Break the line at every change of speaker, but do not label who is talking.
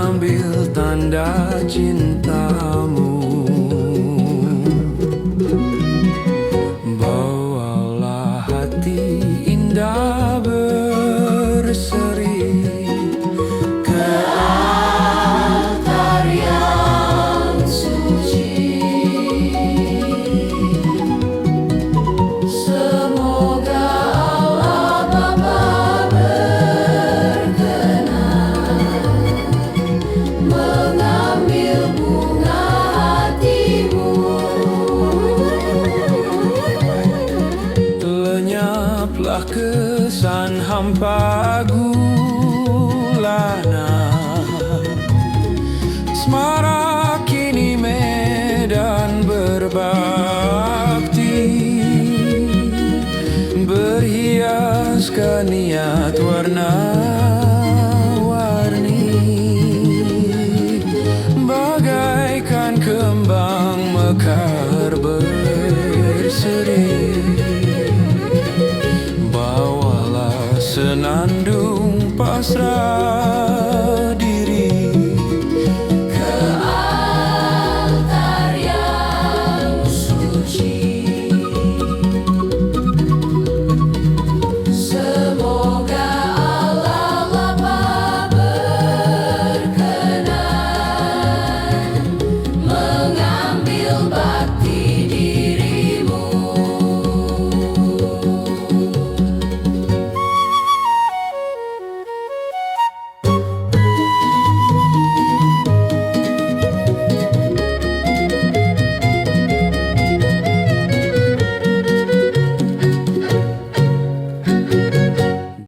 mengambil tanda cintamu. Bawalah hati indah berseri ke altar yang suci. Semoga Allah Bapa berkenan mengambil bunga hatimu. Lenyaplah kesan hampa gulana, semarak kini medan berbakti, berhiaskan niat warna-warni, bagaikan kembang mekar berseri. Bawalah senandung pasrah